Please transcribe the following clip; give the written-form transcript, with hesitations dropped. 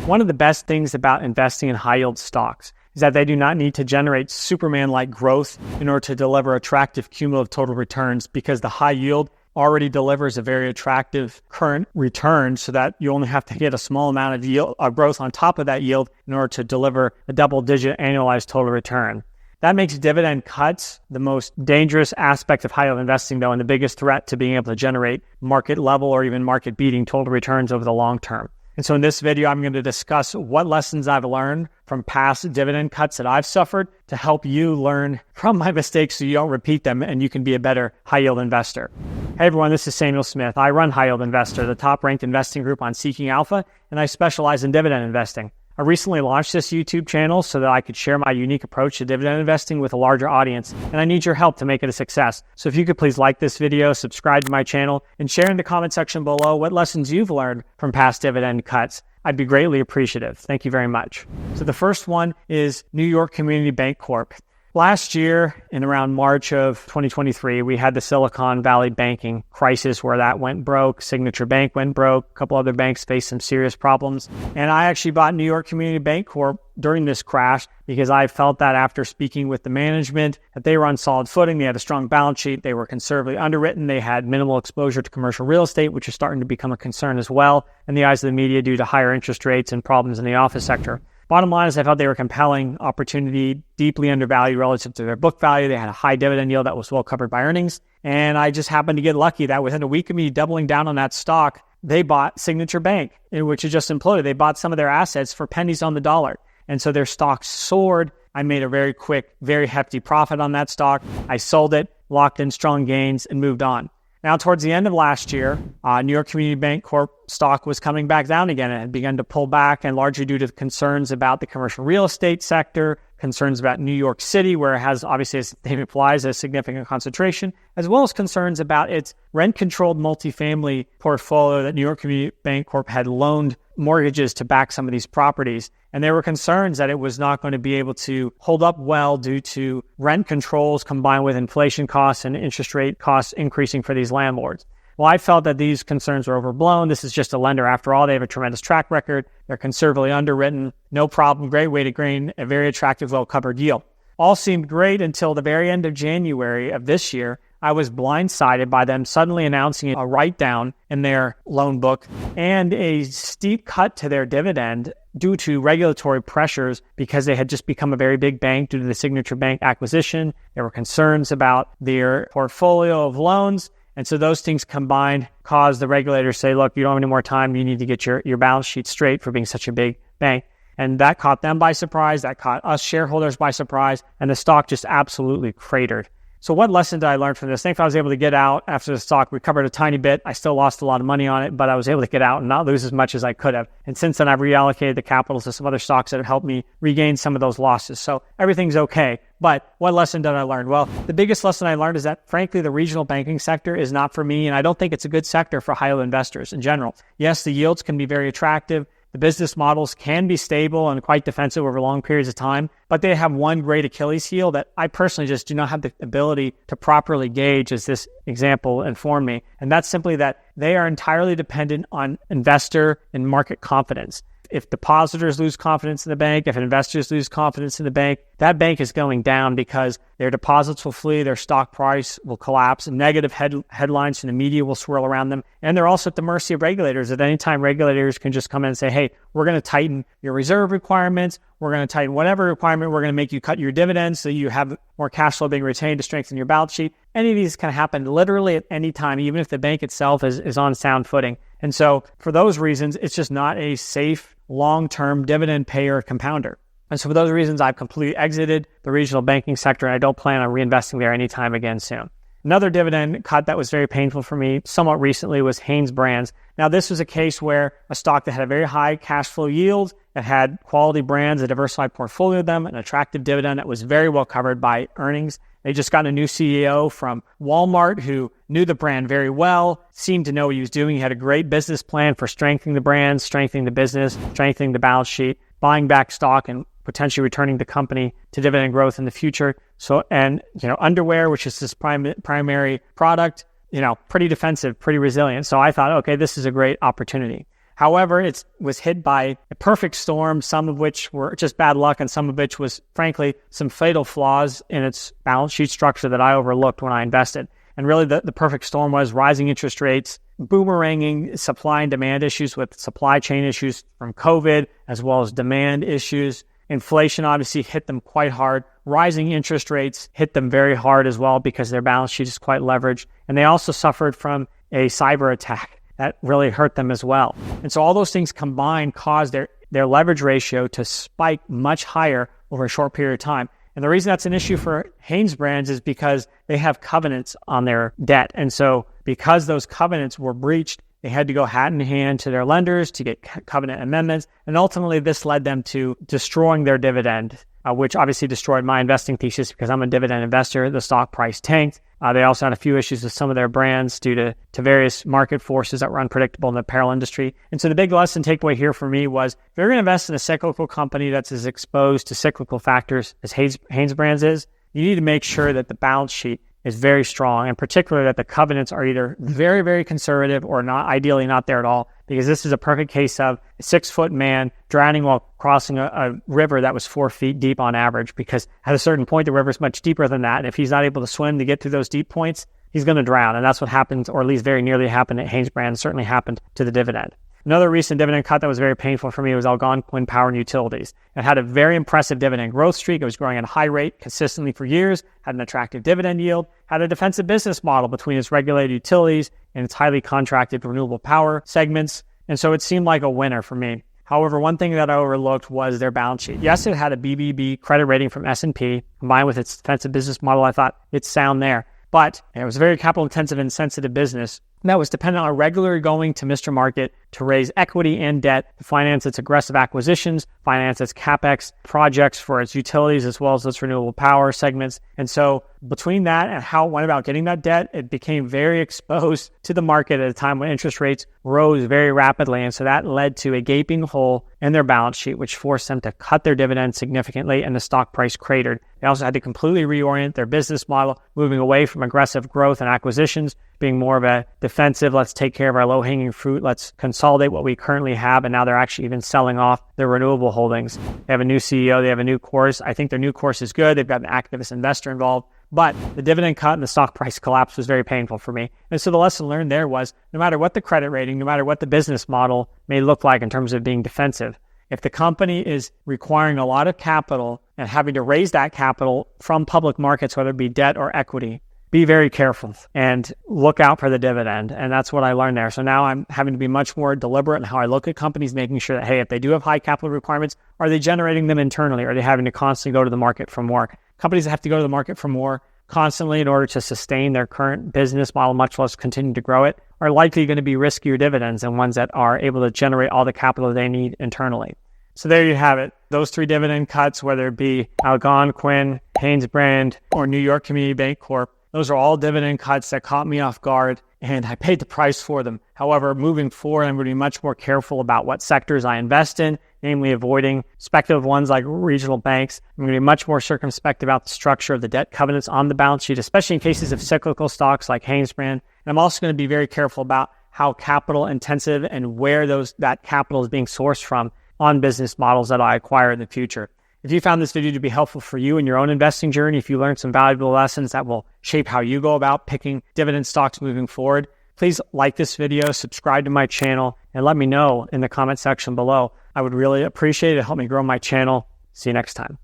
One of the best things about investing in high-yield stocks is that they do not need to generate Superman-like growth in order to deliver attractive cumulative total returns, because the high yield already delivers a very attractive current return, so that you only have to get a small amount of yield growth on top of that yield in order to deliver a double-digit annualized total return. That makes dividend cuts the most dangerous aspect of high-yield investing, though, and the biggest threat to being able to generate market level or even market-beating total returns over the long term. And so in this video, I'm going to discuss what lessons I've learned from past dividend cuts that I've suffered to help you learn from my mistakes so you don't repeat them and you can be a better high-yield investor. Hey everyone, this is Samuel Smith. I run High Yield Investor, the top-ranked investing group on Seeking Alpha, and I specialize in dividend investing. I recently launched this YouTube channel so that I could share my unique approach to dividend investing with a larger audience, and I need your help to make it a success. So if you could please like this video, subscribe to my channel, and share in the comment section below what lessons you've learned from past dividend cuts. I'd be greatly appreciative. Thank you very much. So the first one is New York Community Bancorp. Last year, in around March of 2023, we had the Silicon Valley banking crisis where that went broke. Signature Bank went broke. A couple other banks faced some serious problems. And I actually bought New York Community Bancorp during this crash because I felt that after speaking with the management that they were on solid footing. They had a strong balance sheet. They were conservatively underwritten. They had minimal exposure to commercial real estate, which is starting to become a concern as well in the eyes of the media due to higher interest rates and problems in the office sector. Bottom line is I felt they were a compelling opportunity, deeply undervalued relative to their book value. They had a high dividend yield that was well covered by earnings. And I just happened to get lucky that within a week of me doubling down on that stock, they bought Signature Bank, which had just imploded. They bought some of their assets for pennies on the dollar. And so their stock soared. I made a very quick, very hefty profit on that stock. I sold it, locked in strong gains, and moved on. Now, towards the end of last year, New York Community Bancorp stock was coming back down again. It had begun to pull back, and largely due to concerns about the commercial real estate sector, concerns about New York City, where it has, obviously, as the name implies, a significant concentration, as well as concerns about its rent-controlled multifamily portfolio that New York Community Bancorp had loaned mortgages to back some of these properties. And there were concerns that it was not going to be able to hold up well due to rent controls combined with inflation costs and interest rate costs increasing for these landlords. Well, I felt that these concerns were overblown. This is just a lender. After all, they have a tremendous track record. They're conservatively underwritten. No problem. Great way to gain a very attractive, well-covered yield. All seemed great until the very end of January of this year. I was blindsided by them suddenly announcing a write-down in their loan book and a steep cut to their dividend due to regulatory pressures because they had just become a very big bank due to the Signature Bank acquisition. There were concerns about their portfolio of loans. And so those things combined caused the regulators to say, look, you don't have any more time. You need to get your balance sheet straight for being such a big bank. And that caught them by surprise. That caught us shareholders by surprise. And the stock just absolutely cratered. So what lesson did I learn from this? Thankfully, I was able to get out after the stock recovered a tiny bit. I still lost a lot of money on it, but I was able to get out and not lose as much as I could have. And since then, I've reallocated the capital to some other stocks that have helped me regain some of those losses. So everything's okay. But what lesson did I learn? Well, the biggest lesson I learned is that, frankly, the regional banking sector is not for me, and I don't think it's a good sector for high-yield investors in general. Yes, the yields can be very attractive. The business models can be stable and quite defensive over long periods of time, but they have one great Achilles heel that I personally just do not have the ability to properly gauge, as this example informed me. And that's simply that they are entirely dependent on investor and market confidence. If depositors lose confidence in the bank, if investors lose confidence in the bank, that bank is going down because their deposits will flee, their stock price will collapse, negative headlines from the media will swirl around them, and they're also at the mercy of regulators. At any time, regulators can just come in and say, hey, we're going to tighten your reserve requirements, we're going to tighten whatever requirement, we're going to make you cut your dividends so you have more cash flow being retained to strengthen your balance sheet. Any of these can happen literally at any time, even if the bank itself is on sound footing. And so for those reasons, it's just not a safe, long-term dividend payer compounder. And so for those reasons, I've completely exited the regional banking sector, and I don't plan on reinvesting there anytime again soon. Another dividend cut that was very painful for me somewhat recently was Hanesbrands. Now, this was a case where a stock that had a very high cash flow yield, that had quality brands, a diversified portfolio of them, an attractive dividend that was very well covered by earnings. They just got a new CEO from Walmart who knew the brand very well, seemed to know what he was doing. He had a great business plan for strengthening the brand, strengthening the business, strengthening the balance sheet, buying back stock, and potentially returning the company to dividend growth in the future. So, and underwear, which is his primary product, pretty defensive, pretty resilient. So I thought, okay, this is a great opportunity. However, it was hit by a perfect storm, some of which were just bad luck and some of which was, frankly, some fatal flaws in its balance sheet structure that I overlooked when I invested. And really the perfect storm was rising interest rates, boomeranging supply and demand issues with supply chain issues from COVID, as well as demand issues. Inflation obviously hit them quite hard. Rising interest rates hit them very hard as well because their balance sheet is quite leveraged. And they also suffered from a cyber attack that really hurt them as well. And so all those things combined caused their leverage ratio to spike much higher over a short period of time. And the reason that's an issue for Hanesbrands is because they have covenants on their debt. And so because those covenants were breached, they had to go hand in hand to their lenders to get covenant amendments. And ultimately, this led them to destroying their dividend, which obviously destroyed my investing thesis because I'm a dividend investor. The stock price tanked. They also had a few issues with some of their brands due to various market forces that were unpredictable in the apparel industry. And so the big lesson takeaway here for me was, if you're going to invest in a cyclical company that's as exposed to cyclical factors as Hanesbrands is, you need to make sure that the balance sheet is very strong, and particularly that the covenants are either very, very conservative or not, ideally not there at all, because this is a perfect case of a 6-foot man drowning while crossing a river that was 4 feet deep on average, because at a certain point, the river is much deeper than that. And if he's not able to swim to get through those deep points, he's going to drown. And that's what happened, or at least very nearly happened at Hanesbrands, certainly happened to the Dividend. Another recent dividend cut that was very painful for me was Algonquin Power Utilities. It had a very impressive dividend growth streak. It was growing at a high rate consistently for years, had an attractive dividend yield, had a defensive business model between its regulated utilities and its highly contracted renewable power segments. And so it seemed like a winner for me. However, one thing that I overlooked was their balance sheet. Yes, it had a BBB credit rating from S&P. Combined with its defensive business model, I thought it's sound there. But it was a very capital-intensive and sensitive business that was dependent on regularly going to Mr. Market to raise equity and debt to finance its aggressive acquisitions, finance its CapEx projects for its utilities, as well as its renewable power segments. And so between that and how it went about getting that debt, it became very exposed to the market at a time when interest rates rose very rapidly. And so that led to a gaping hole in their balance sheet, which forced them to cut their dividends significantly, and the stock price cratered. They also had to completely reorient their business model, moving away from aggressive growth and acquisitions, being more of a defensive, let's take care of our low-hanging fruit, let's consolidate what we currently have. And now they're actually even selling off their renewable holdings. They have a new CEO, they have a new course. I think their new course is good. They've got an activist investor involved. But the dividend cut and the stock price collapse was very painful for me. And so the lesson learned there was, no matter what the credit rating, no matter what the business model may look like in terms of being defensive, if the company is requiring a lot of capital and having to raise that capital from public markets, whether it be debt or equity, be very careful and look out for the dividend. And that's what I learned there. So now I'm having to be much more deliberate in how I look at companies, making sure that, hey, if they do have high capital requirements, are they generating them internally? Are they having to constantly go to the market for more? Companies that have to go to the market for more constantly in order to sustain their current business model, much less continue to grow it, are likely going to be riskier dividends than ones that are able to generate all the capital they need internally. So there you have it. Those 3 dividend cuts, whether it be Algonquin, Hanesbrands, or New York Community Bancorp, those are all dividend cuts that caught me off guard, and I paid the price for them. However, moving forward, I'm going to be much more careful about what sectors I invest in, namely avoiding speculative ones like regional banks. I'm going to be much more circumspect about the structure of the debt covenants on the balance sheet, especially in cases of cyclical stocks like Hanesbrands. And I'm also going to be very careful about how capital intensive and where that capital is being sourced from on business models that I acquire in the future. If you found this video to be helpful for you in your own investing journey, if you learned some valuable lessons that will shape how you go about picking dividend stocks moving forward, please like this video, subscribe to my channel, and let me know in the comment section below. I would really appreciate it. Help me grow my channel. See you next time.